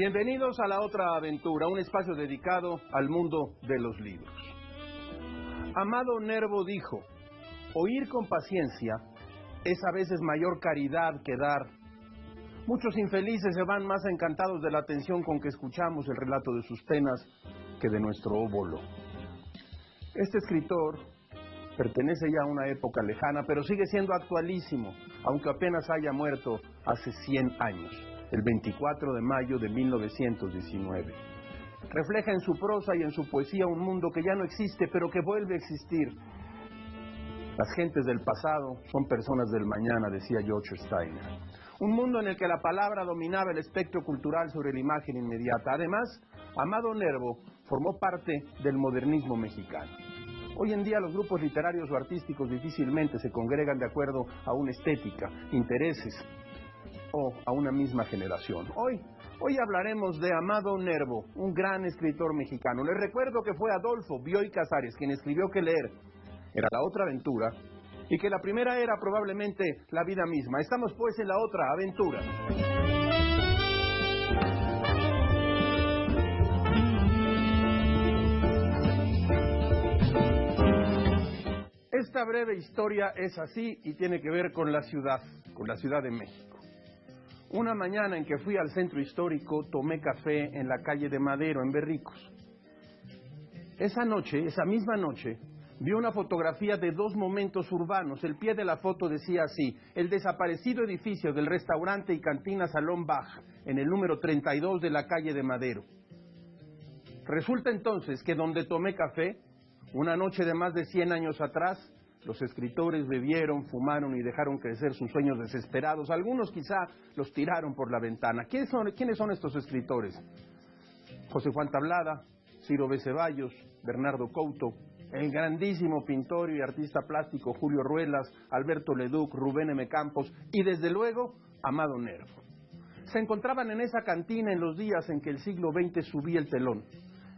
Bienvenidos a La Otra Aventura, un espacio dedicado al mundo de los libros. Amado Nervo dijo: oír con paciencia es a veces mayor caridad que dar. Muchos infelices se van más encantados de la atención con que escuchamos el relato de sus penas que de nuestro óbolo. Este escritor pertenece ya a una época lejana, pero sigue siendo actualísimo, aunque apenas haya muerto hace 100 años, el 24 de mayo de 1919. Refleja en su prosa y en su poesía un mundo que ya no existe, pero que vuelve a existir. Las gentes del pasado son personas del mañana, decía George Steiner. Un mundo en el que la palabra dominaba el espectro cultural sobre la imagen inmediata. Además, Amado Nervo formó parte del modernismo mexicano. Hoy en día los grupos literarios o artísticos difícilmente se congregan de acuerdo a una estética, intereses o a una misma generación. Hoy hablaremos de Amado Nervo, un gran escritor mexicano. Les recuerdo que fue Adolfo Bioy Casares quien escribió que leer era la otra aventura y que la primera era probablemente la vida misma. Estamos pues en la otra aventura. Esta breve historia es así y tiene que ver con la Ciudad de México. Una mañana en que fui al centro histórico, tomé café en la calle de Madero, en Berricos. Esa misma noche, vi una fotografía de dos momentos urbanos. El pie de la foto decía así: el desaparecido edificio del restaurante y cantina Salón Bach, en el número 32 de la calle de Madero. Resulta entonces que donde tomé café, una noche de más de 100 años atrás, los escritores bebieron, fumaron y dejaron crecer sus sueños desesperados. Algunos quizá los tiraron por la ventana. ¿Quiénes son estos escritores? José Juan Tablada, Ciro B. Ceballos, Bernardo Couto, el grandísimo pintor y artista plástico Julio Ruelas, Alberto Leduc, Rubén M. Campos y desde luego Amado Nervo. Se encontraban en esa cantina en los días en que el siglo XX subía el telón.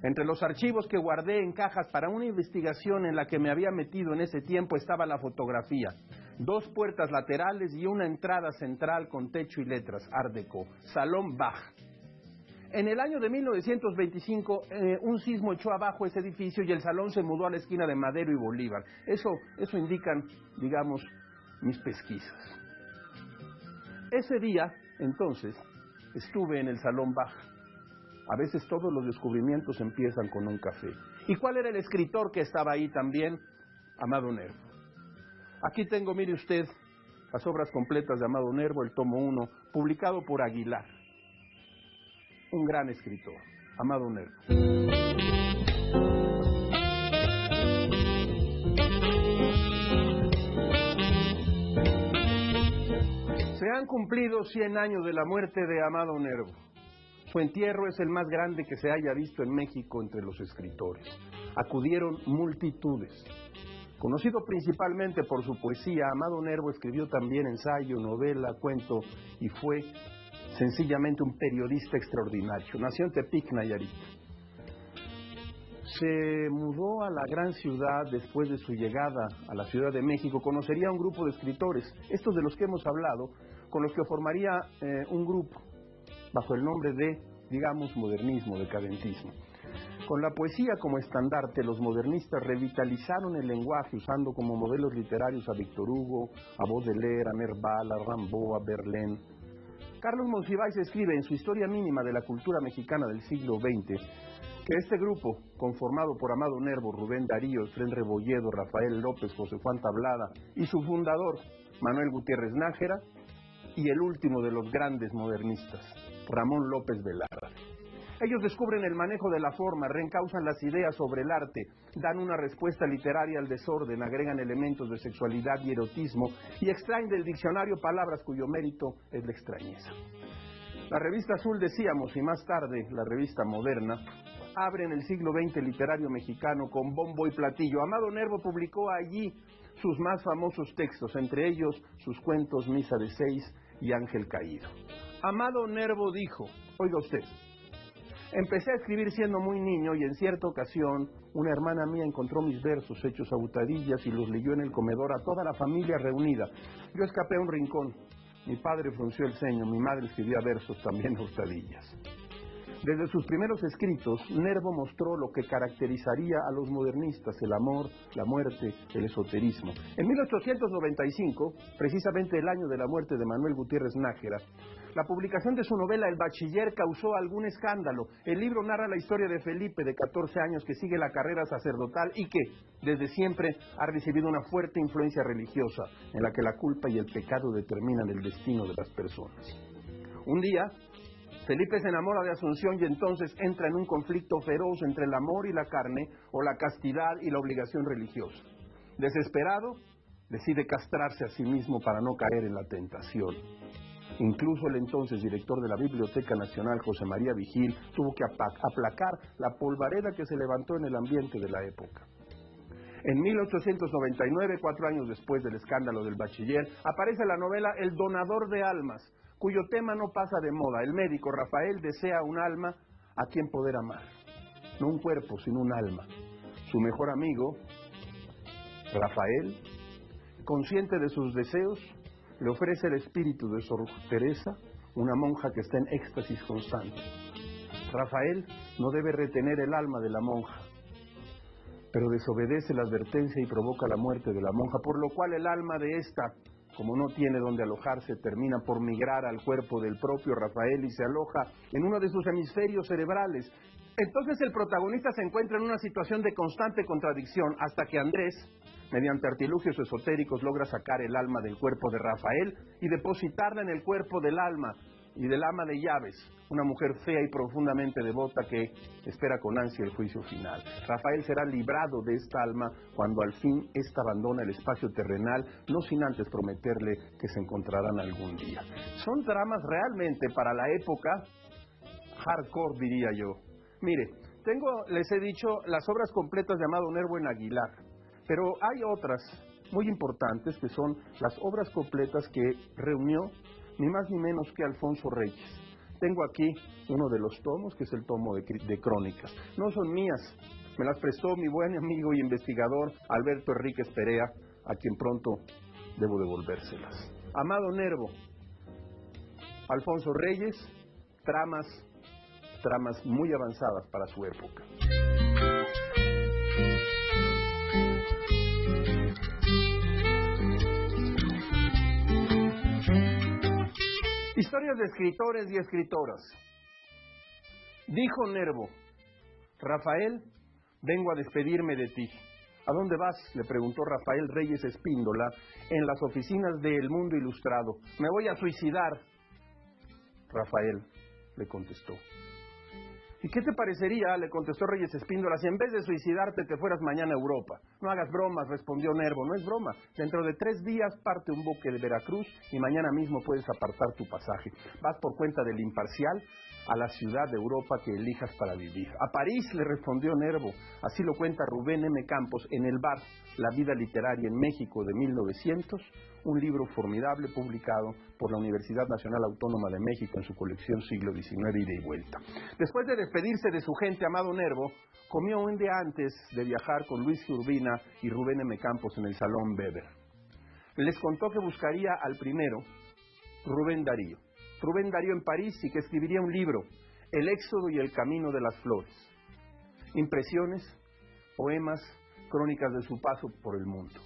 Entre los archivos que guardé en cajas para una investigación en la que me había metido en ese tiempo estaba la fotografía, 2 puertas laterales y una entrada central con techo y letras, Art Deco, Salón Bach. En el año de 1925, un sismo echó abajo ese edificio y el salón se mudó a la esquina de Madero y Bolívar. Eso indican, digamos, mis pesquisas. Ese día, entonces, estuve en el Salón Bach. A veces todos los descubrimientos empiezan con un café. ¿Y cuál era el escritor que estaba ahí también? Amado Nervo. Aquí tengo, mire usted, las obras completas de Amado Nervo, el tomo 1, publicado por Aguilar. Un gran escritor, Amado Nervo. Se han cumplido 100 años de la muerte de Amado Nervo. Su entierro es el más grande que se haya visto en México entre los escritores. Acudieron multitudes. Conocido principalmente por su poesía, Amado Nervo escribió también ensayo, novela, cuento y fue sencillamente un periodista extraordinario. Nació en Tepic, Nayarit. Se mudó a la gran ciudad después de su llegada a la Ciudad de México. Conocería a un grupo de escritores, estos de los que hemos hablado, con los que formaría un grupo bajo el nombre de, digamos, modernismo, decadentismo. Con la poesía como estandarte, los modernistas revitalizaron el lenguaje usando como modelos literarios a Víctor Hugo, a Baudelaire, a Nerval, a Rimbaud, a Verlaine. Carlos Monsiváis escribe en su Historia mínima de la cultura mexicana del siglo XX que este grupo, conformado por Amado Nervo, Rubén Darío, Efrén Rebolledo, Rafael López, José Juan Tablada y su fundador, Manuel Gutiérrez Nájera, y el último de los grandes modernistas, Ramón López Velarde. Ellos descubren el manejo de la forma, reencauzan las ideas sobre el arte, dan una respuesta literaria al desorden, agregan elementos de sexualidad y erotismo y extraen del diccionario palabras cuyo mérito es la extrañeza. La revista Azul, decíamos, y más tarde la revista Moderna, abren el siglo XX literario mexicano con bombo y platillo. Amado Nervo publicó allí sus más famosos textos, entre ellos sus cuentos Misa de 6 y Ángel Caído. Amado Nervo dijo, oiga usted, empecé a escribir siendo muy niño y en cierta ocasión una hermana mía encontró mis versos hechos a hurtadillas y los leyó en el comedor a toda la familia reunida. Yo escapé a un rincón, mi padre frunció el ceño, mi madre escribía versos también a hurtadillas. Desde sus primeros escritos, Nervo mostró lo que caracterizaría a los modernistas: el amor, la muerte, el esoterismo. En 1895, precisamente el año de la muerte de Manuel Gutiérrez Nájera, la publicación de su novela El Bachiller causó algún escándalo. El libro narra la historia de Felipe, de 14 años, que sigue la carrera sacerdotal y que, desde siempre, ha recibido una fuerte influencia religiosa, en la que la culpa y el pecado determinan el destino de las personas. Un día, Felipe se enamora de Asunción y entonces entra en un conflicto feroz entre el amor y la carne, o la castidad y la obligación religiosa. Desesperado, decide castrarse a sí mismo para no caer en la tentación. Incluso el entonces director de la Biblioteca Nacional, José María Vigil, tuvo que aplacar la polvareda que se levantó en el ambiente de la época. En 1899, 4 años después del escándalo del Bachiller, aparece la novela El Donador de Almas, cuyo tema no pasa de moda. El médico Rafael desea un alma a quien poder amar. No un cuerpo, sino un alma. Su mejor amigo, Rafael, consciente de sus deseos, le ofrece el espíritu de Sor Teresa, una monja que está en éxtasis constante. Rafael no debe retener el alma de la monja, pero desobedece la advertencia y provoca la muerte de la monja, por lo cual el alma de esta, como no tiene donde alojarse, termina por migrar al cuerpo del propio Rafael y se aloja en uno de sus hemisferios cerebrales. Entonces el protagonista se encuentra en una situación de constante contradicción, hasta que Andrés, mediante artilugios esotéricos, logra sacar el alma del cuerpo de Rafael y depositarla en el cuerpo del alma y del ama de llaves, una mujer fea y profundamente devota que espera con ansia el juicio final. Rafael será librado de esta alma cuando al fin ésta abandona el espacio terrenal, no sin antes prometerle que se encontrarán algún día. Son dramas realmente para la época hardcore, diría yo. Mire, les he dicho, las obras completas de Amado Nervo en Aguilar, pero hay otras muy importantes que son las obras completas que reunió ni más ni menos que Alfonso Reyes. Tengo aquí uno de los tomos, que es el tomo de crónicas. No son mías, me las prestó mi buen amigo y investigador Alberto Enríquez Perea, a quien pronto debo devolvérselas. Amado Nervo, Alfonso Reyes, tramas muy avanzadas para su época. Historias de escritores y escritoras. Dijo Nervo: Rafael, vengo a despedirme de ti. ¿A dónde vas?, le preguntó Rafael Reyes Espíndola en las oficinas de El Mundo Ilustrado. Me voy a suicidar. Rafael le contestó. ¿Y qué te parecería?, le contestó Reyes Espíndola, si en vez de suicidarte te fueras mañana a Europa. No hagas bromas, respondió Nervo. No es broma. Dentro de 3 días parte un buque de Veracruz y mañana mismo puedes apartar tu pasaje. Vas por cuenta del Imparcial a la ciudad de Europa que elijas para vivir. A París, le respondió Nervo. Así lo cuenta Rubén M. Campos en El Bar, La vida literaria en México de 1900, un libro formidable publicado por la Universidad Nacional Autónoma de México en su colección Siglo XIX Ida y Vuelta. Después de despedirse de su gente, Amado Nervo comió un día antes de viajar con Luis Urbina y Rubén M. Campos en el Salón Weber. Les contó que buscaría al primero, Rubén Darío. Rubén Darío en París, y que escribiría un libro, El Éxodo y el Camino de las Flores. Impresiones, poemas, crónicas de su paso por el mundo.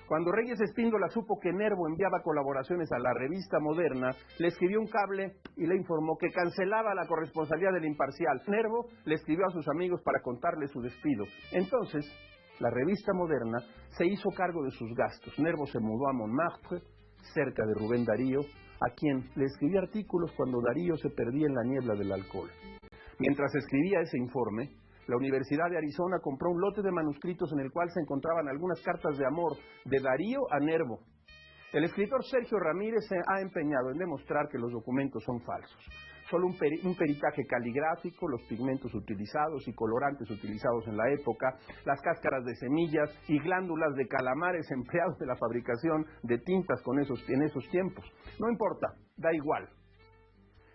Cuando Reyes Espíndola supo que Nervo enviaba colaboraciones a la revista Moderna, le escribió un cable y le informó que cancelaba la corresponsalía del Imparcial. Nervo le escribió a sus amigos para contarle su despido. Entonces, la revista Moderna se hizo cargo de sus gastos. Nervo se mudó a Montmartre, cerca de Rubén Darío, a quien le escribía artículos cuando Darío se perdía en la niebla del alcohol. Mientras escribía ese informe, la Universidad de Arizona compró un lote de manuscritos en el cual se encontraban algunas cartas de amor de Darío a Nervo. El escritor Sergio Ramírez se ha empeñado en demostrar que los documentos son falsos. Solo un peritaje caligráfico, los pigmentos utilizados y colorantes utilizados en la época, las cáscaras de semillas y glándulas de calamares empleados en la fabricación de tintas en esos tiempos. No importa, da igual.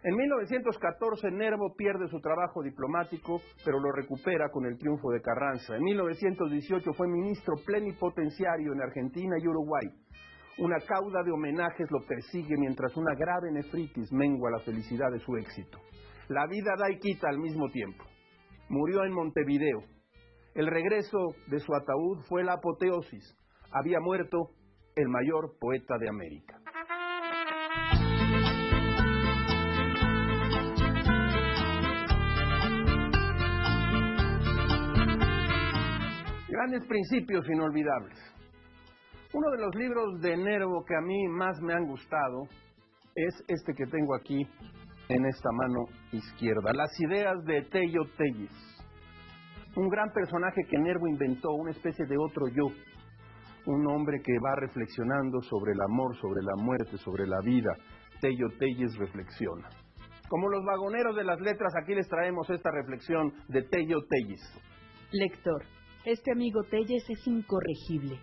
En 1914 Nervo pierde su trabajo diplomático, pero lo recupera con el triunfo de Carranza. En 1918 fue ministro plenipotenciario en Argentina y Uruguay. Una cauda de homenajes lo persigue mientras una grave nefritis mengua la felicidad de su éxito. La vida da y quita al mismo tiempo. Murió en Montevideo. El regreso de su ataúd fue la apoteosis. Había muerto el mayor poeta de América. Grandes principios inolvidables. Uno de los libros de Nervo que a mí más me han gustado es este que tengo aquí en esta mano izquierda, Las ideas de Tello Telles. Un gran personaje que Nervo inventó, una especie de otro yo. Un hombre que va reflexionando sobre el amor, sobre la muerte, sobre la vida. Tello Telles reflexiona. Como los vagoneros de las letras, aquí les traemos esta reflexión de Tello Telles. Lector, este amigo Telles es incorregible.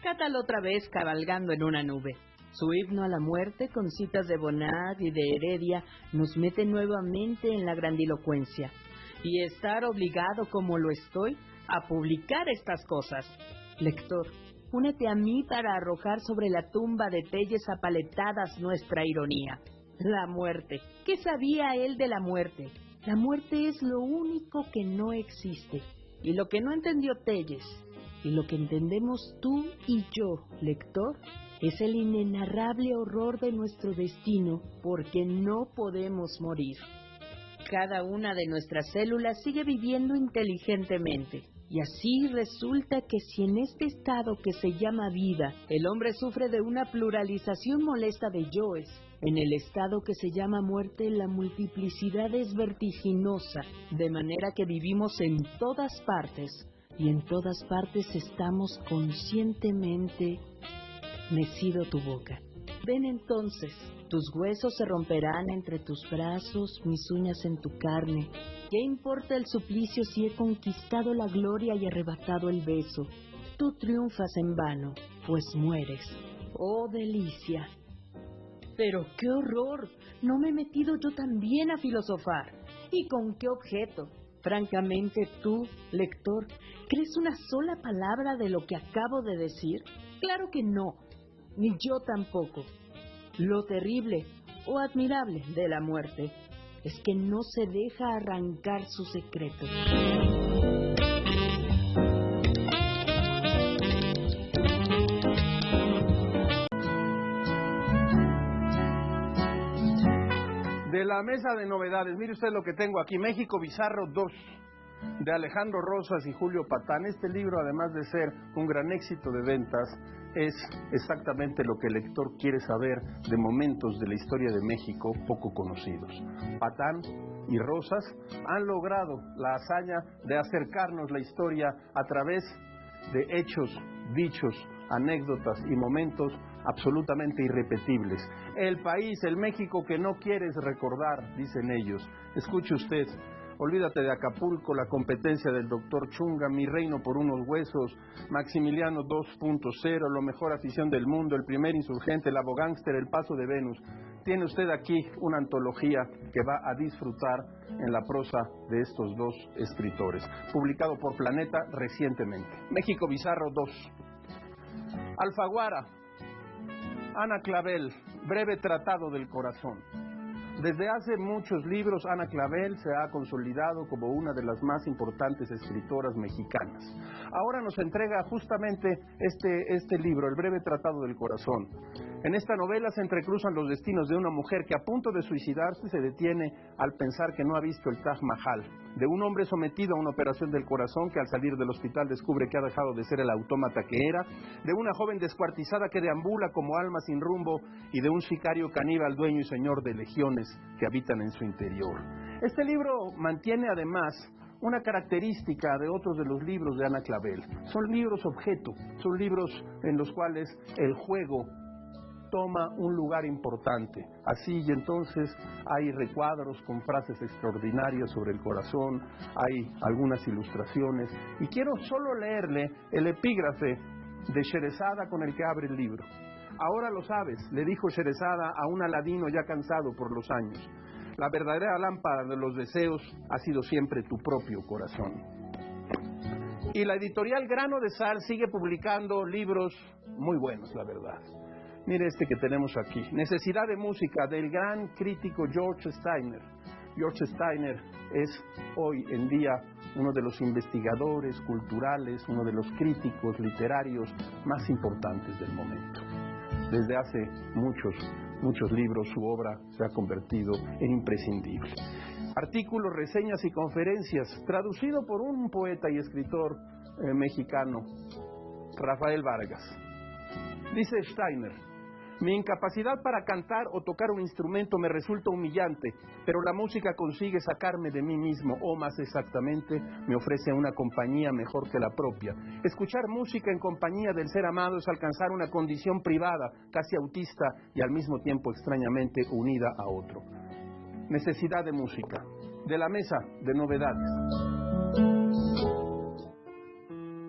Cátalo otra vez cabalgando en una nube. Su himno a la muerte, con citas de Bonnat y de Heredia, nos mete nuevamente en la grandilocuencia. Y estar obligado, como lo estoy, a publicar estas cosas. Lector, únete a mí para arrojar sobre la tumba de Telles a paletadas nuestra ironía. La muerte. ¿Qué sabía él de la muerte? La muerte es lo único que no existe. Y lo que no entendió Telles, y lo que entendemos tú y yo, lector, es el inenarrable horror de nuestro destino, porque no podemos morir. Cada una de nuestras células sigue viviendo inteligentemente. Y así resulta que si en este estado que se llama vida, el hombre sufre de una pluralización molesta de yoes, en el estado que se llama muerte la multiplicidad es vertiginosa, de manera que vivimos en todas partes, y en todas partes estamos conscientemente mecido tu boca. Ven entonces, tus huesos se romperán entre tus brazos, mis uñas en tu carne. ¿Qué importa el suplicio si he conquistado la gloria y arrebatado el beso? Tú triunfas en vano, pues mueres. ¡Oh, delicia! Pero qué horror, ¿no me he metido yo también a filosofar? ¿Y con qué objeto? Francamente, tú, lector, ¿crees una sola palabra de lo que acabo de decir? Claro que no, ni yo tampoco. Lo terrible o admirable de la muerte es que no se deja arrancar su secreto. De la mesa de novedades, mire usted lo que tengo aquí, México Bizarro 2, de Alejandro Rosas y Julio Patán. Este libro, además de ser un gran éxito de ventas, es exactamente lo que el lector quiere saber de momentos de la historia de México poco conocidos. Patán y Rosas han logrado la hazaña de acercarnos la historia a través de hechos, dichos, anécdotas y momentos absolutamente irrepetibles. El país, el México que no quieres recordar, dicen ellos. Escuche usted, Olvídate de Acapulco, La competencia del doctor Chunga, Mi reino por unos huesos, Maximiliano 2.0, Lo mejor afición del mundo, El primer insurgente, El abogángster, El paso de Venus. Tiene usted aquí una antología que va a disfrutar en la prosa de estos dos escritores, publicado por Planeta recientemente. México Bizarro 2. Alfaguara, Ana Clavel, Breve tratado del corazón. Desde hace muchos libros, Ana Clavel se ha consolidado como una de las más importantes escritoras mexicanas. Ahora nos entrega justamente este libro, El breve tratado del corazón. En esta novela se entrecruzan los destinos de una mujer que a punto de suicidarse se detiene al pensar que no ha visto el Taj Mahal, de un hombre sometido a una operación del corazón que al salir del hospital descubre que ha dejado de ser el autómata que era, de una joven descuartizada que deambula como alma sin rumbo y de un sicario caníbal, dueño y señor de legiones que habitan en su interior. Este libro mantiene además una característica de otros de los libros de Ana Clavel. Son libros objeto, son libros en los cuales el juego toma un lugar importante. Así y entonces hay recuadros con frases extraordinarias sobre el corazón, hay algunas ilustraciones y quiero solo leerle el epígrafe de Sherezada con el que abre el libro. Ahora lo sabes, le dijo Sherezada a un Aladino ya cansado por los años. La verdadera lámpara de los deseos ha sido siempre tu propio corazón. Y la editorial Grano de Sal sigue publicando libros muy buenos, la verdad. Mire este que tenemos aquí, Necesidad de música, del gran crítico George Steiner. George Steiner es hoy en día uno de los investigadores culturales, uno de los críticos literarios más importantes del momento. Desde hace muchos libros su obra se ha convertido en imprescindible. Artículos, reseñas y conferencias, traducido por un poeta y escritor mexicano, Rafael Vargas. Dice Steiner: mi incapacidad para cantar o tocar un instrumento me resulta humillante, pero la música consigue sacarme de mí mismo, o más exactamente, me ofrece una compañía mejor que la propia. Escuchar música en compañía del ser amado es alcanzar una condición privada, casi autista y al mismo tiempo extrañamente unida a otro. Necesidad de música, de la mesa de novedades.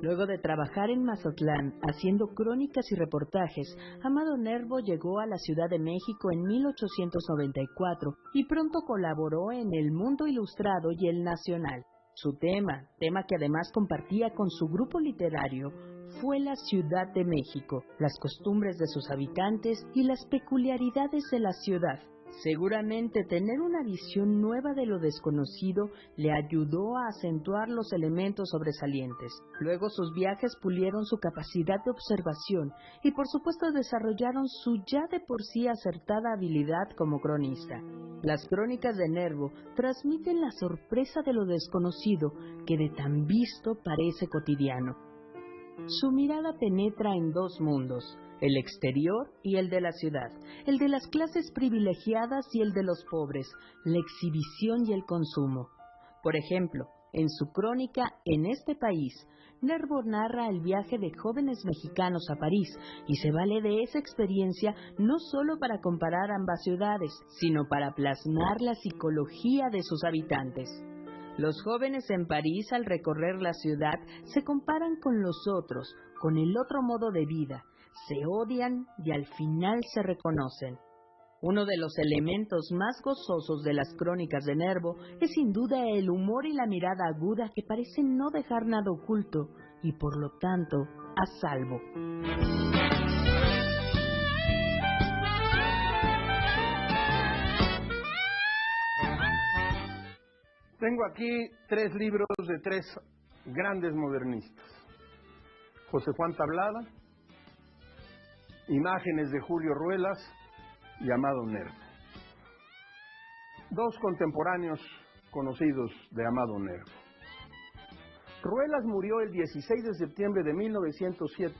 Luego de trabajar en Mazatlán haciendo crónicas y reportajes, Amado Nervo llegó a la Ciudad de México en 1894 y pronto colaboró en El Mundo Ilustrado y El Nacional. Su tema que además compartía con su grupo literario, fue la Ciudad de México, las costumbres de sus habitantes y las peculiaridades de la ciudad. Seguramente tener una visión nueva de lo desconocido le ayudó a acentuar los elementos sobresalientes. Luego sus viajes pulieron su capacidad de observación y por supuesto desarrollaron su ya de por sí acertada habilidad como cronista. Las crónicas de Nervo transmiten la sorpresa de lo desconocido que de tan visto parece cotidiano. Su mirada penetra en dos mundos, el exterior y el de la ciudad, el de las clases privilegiadas y el de los pobres, la exhibición y el consumo. Por ejemplo, en su crónica En este país, Nervo narra el viaje de jóvenes mexicanos a París y se vale de esa experiencia no solo para comparar ambas ciudades, sino para plasmar la psicología de sus habitantes. Los jóvenes en París, al recorrer la ciudad, se comparan con los otros, con el otro modo de vida, se odian y al final se reconocen. Uno de los elementos más gozosos de las crónicas de Nervo es sin duda el humor y la mirada aguda que parecen no dejar nada oculto y por lo tanto a salvo. Tengo aquí 3 libros de 3 grandes modernistas. José Juan Tablada, Imágenes de Julio Ruelas y Amado Nervo. 2 contemporáneos conocidos de Amado Nervo. Ruelas murió el 16 de septiembre de 1907.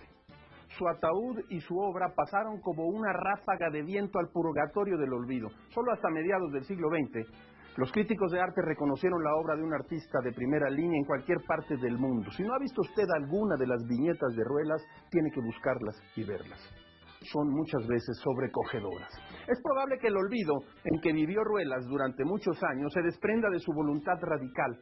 Su ataúd y su obra pasaron como una ráfaga de viento al purgatorio del olvido. Solo hasta mediados del siglo XX, los críticos de arte reconocieron la obra de un artista de primera línea en cualquier parte del mundo. Si no ha visto usted alguna de las viñetas de Ruelas, tiene que buscarlas y verlas. Son muchas veces sobrecogedoras. Es probable que el olvido en que vivió Ruelas durante muchos años se desprenda de su voluntad radical.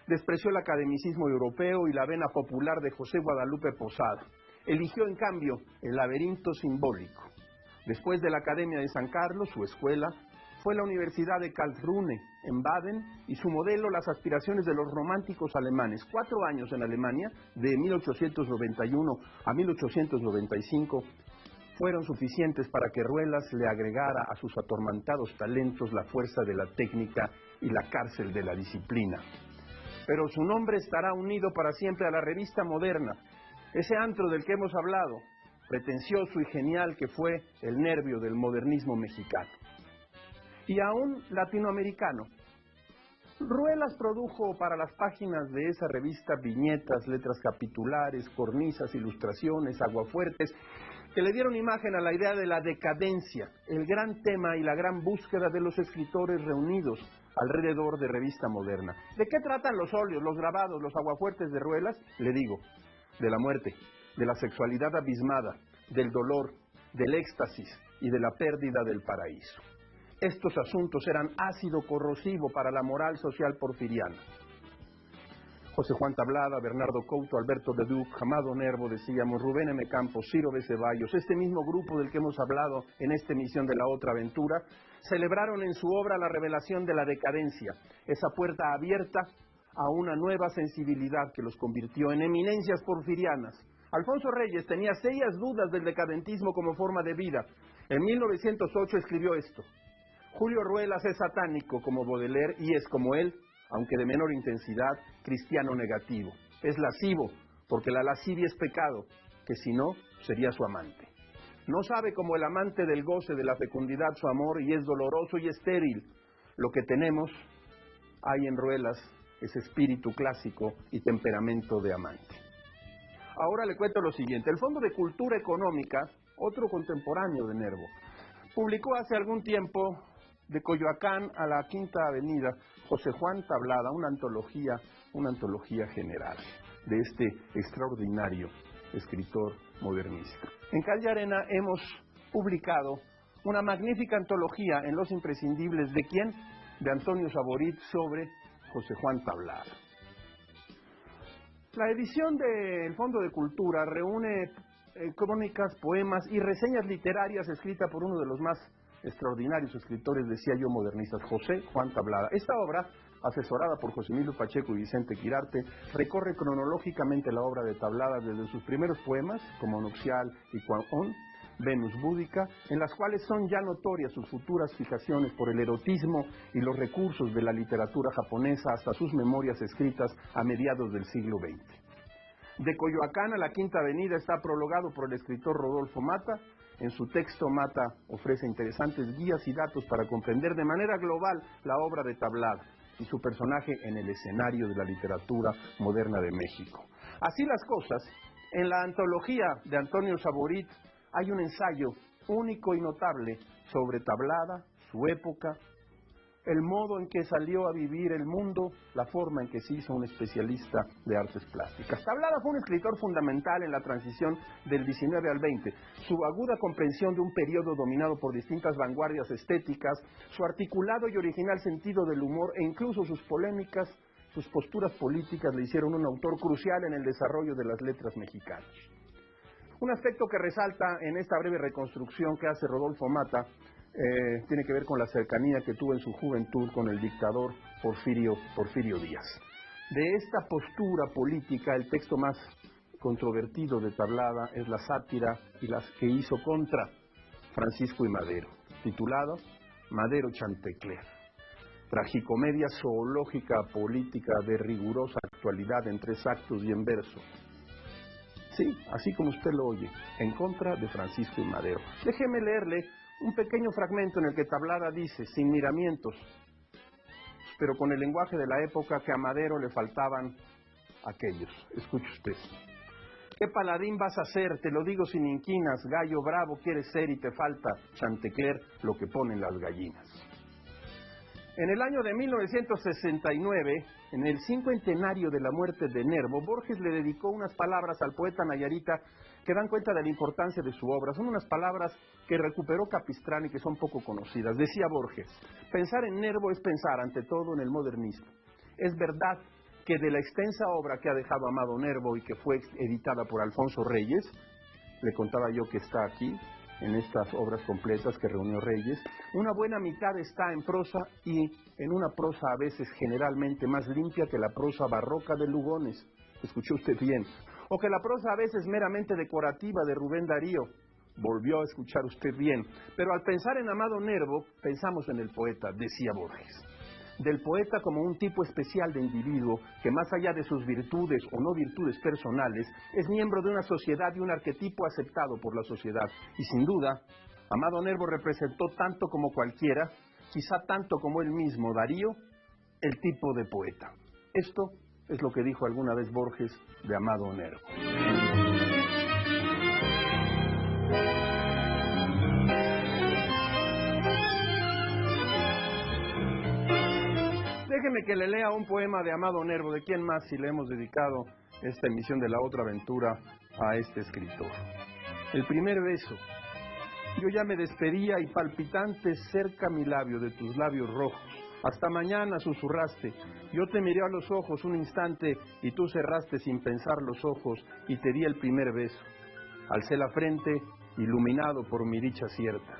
Despreció el academicismo europeo y la vena popular de José Guadalupe Posada. Eligió, en cambio, el laberinto simbólico. Después de la Academia de San Carlos, su escuela fue la Universidad de Karlsruhe, en Baden, y su modelo las aspiraciones de los románticos alemanes. 4 años en Alemania, de 1891 a 1895, fueron suficientes para que Ruelas le agregara a sus atormentados talentos la fuerza de la técnica y la cárcel de la disciplina. Pero su nombre estará unido para siempre a la revista moderna, ese antro del que hemos hablado, pretencioso y genial que fue el nervio del modernismo mexicano. Y aún latinoamericano. Ruelas produjo para las páginas de esa revista viñetas, letras capitulares, cornisas, ilustraciones, aguafuertes, que le dieron imagen a la idea de la decadencia, el gran tema y la gran búsqueda de los escritores reunidos alrededor de Revista Moderna. ¿De qué tratan los óleos, los grabados, los aguafuertes de Ruelas? Le digo, de la muerte, de la sexualidad abismada, del dolor, del éxtasis y de la pérdida del paraíso. Estos asuntos eran ácido corrosivo para la moral social porfiriana. José Juan Tablada, Bernardo Couto, Alberto Leduc, Amado Nervo, decíamos, Rubén M. Campos, Ciro B. Ceballos, este mismo grupo del que hemos hablado en esta emisión de La Otra Aventura, celebraron en su obra la revelación de la decadencia, esa puerta abierta a una nueva sensibilidad que los convirtió en eminencias porfirianas. Alfonso Reyes tenía serias dudas del decadentismo como forma de vida. En 1908 escribió esto: Julio Ruelas es satánico como Baudelaire y es como él, aunque de menor intensidad, cristiano negativo. Es lascivo, porque la lascivia es pecado, que si no, sería su amante. No sabe como el amante del goce de la fecundidad su amor y es doloroso y estéril. Lo que tenemos hay en Ruelas es espíritu clásico y temperamento de amante. Ahora le cuento lo siguiente. El Fondo de Cultura Económica, otro contemporáneo de Nervo, publicó hace algún tiempo de Coyoacán a la Quinta Avenida José Juan Tablada, una antología general de este extraordinario escritor modernista. En Calle Arena hemos publicado una magnífica antología en Los Imprescindibles, ¿de quién? De Antonio Saborit, sobre José Juan Tablada. La edición del Fondo de Cultura reúne crónicas, poemas y reseñas literarias escritas por uno de los más extraordinarios escritores, decía yo, modernistas, José Juan Tablada. Esta obra, asesorada por José Emilio Pacheco y Vicente Quirarte, recorre cronológicamente la obra de Tablada desde sus primeros poemas, como Nupcial y Cuaón, Venus Búdica, en las cuales son ya notorias sus futuras fijaciones por el erotismo y los recursos de la literatura japonesa, hasta sus memorias escritas a mediados del siglo XX. De Coyoacán a la Quinta Avenida está prologado por el escritor Rodolfo Mata. En su texto, Mata ofrece interesantes guías y datos para comprender de manera global la obra de Tablada y su personaje en el escenario de la literatura moderna de México. Así las cosas, en la antología de Antonio Saborit hay un ensayo único y notable sobre Tablada, su época, el modo en que salió a vivir el mundo, la forma en que se hizo un especialista de artes plásticas. Tablada fue un escritor fundamental en la transición del 19 al 20. Su aguda comprensión de un periodo dominado por distintas vanguardias estéticas, su articulado y original sentido del humor e incluso sus polémicas, sus posturas políticas le hicieron un autor crucial en el desarrollo de las letras mexicanas. Un aspecto que resalta en esta breve reconstrucción que hace Rodolfo Mata tiene que ver con la cercanía que tuvo en su juventud con el dictador Porfirio Díaz. De esta postura política, el texto más controvertido de Tablada es la sátira y las que hizo contra Francisco y Madero, titulado Madero Chantecler, tragicomedia zoológica política de rigurosa actualidad en 3 actos y en verso. Sí, así como usted lo oye, en contra de Francisco y Madero. Déjeme leerle un pequeño fragmento en el que Tablada dice, sin miramientos, pero con el lenguaje de la época, que a Madero le faltaban aquellos. Escuche usted. ¿Qué paladín vas a ser? Te lo digo sin inquinas, gallo bravo quieres ser y te falta, Chantecler, lo que ponen las gallinas. En el año de 1969, en el 50º de la muerte de Nervo, Borges le dedicó unas palabras al poeta nayarita que dan cuenta de la importancia de su obra. Son unas palabras que recuperó Capistrán y que son poco conocidas. Decía Borges, pensar en Nervo es pensar ante todo en el modernismo. Es verdad que de la extensa obra que ha dejado Amado Nervo y que fue editada por Alfonso Reyes, le contaba yo que está aquí, en estas obras completas que reunió Reyes, una buena mitad está en prosa y en una prosa a veces generalmente más limpia que la prosa barroca de Lugones, escuchó usted bien, o que la prosa a veces meramente decorativa de Rubén Darío, volvió a escuchar usted bien, pero al pensar en Amado Nervo, pensamos en el poeta, decía Borges. Del poeta como un tipo especial de individuo que más allá de sus virtudes o no virtudes personales, es miembro de una sociedad y un arquetipo aceptado por la sociedad. Y sin duda, Amado Nervo representó tanto como cualquiera, quizá tanto como él mismo, Darío, el tipo de poeta. Esto es lo que dijo alguna vez Borges de Amado Nervo. Déjeme que le lea un poema de Amado Nervo. ¿De quién más si le hemos dedicado esta emisión de La Otra Aventura a este escritor? El primer beso. Yo ya me despedía y palpitante cerca mi labio de tus labios rojos. Hasta mañana, susurraste. Yo te miré a los ojos un instante y tú cerraste sin pensar los ojos y te di el primer beso. Alcé la frente, iluminado por mi dicha cierta.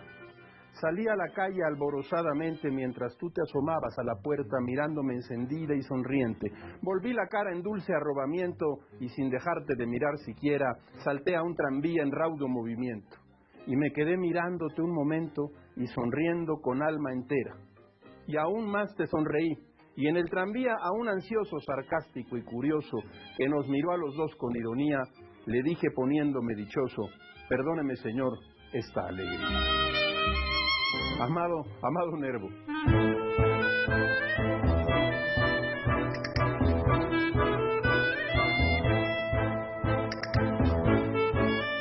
Salí a la calle alborozadamente mientras tú te asomabas a la puerta mirándome encendida y sonriente. Volví la cara en dulce arrobamiento y sin dejarte de mirar siquiera, salté a un tranvía en raudo movimiento. Y me quedé mirándote un momento y sonriendo con alma entera. Y aún más te sonreí, y en el tranvía a un ansioso, sarcástico y curioso que nos miró a los dos con ironía, le dije poniéndome dichoso: perdóneme, señor, esta alegría. Amado Nervo.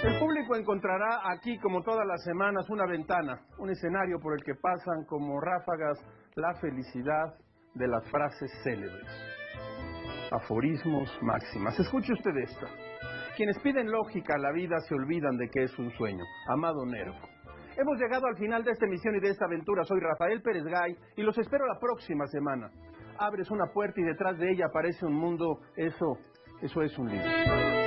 El público encontrará aquí, como todas las semanas, una ventana, un escenario por el que pasan como ráfagas la felicidad de las frases célebres. Aforismos, máximas. Escuche usted esta. Quienes piden lógica a la vida se olvidan de que es un sueño. Amado Nervo. Hemos llegado al final de esta emisión y de esta aventura. Soy Rafael Pérez Gay y los espero la próxima semana. Abres una puerta y detrás de ella aparece un mundo. Eso es un libro.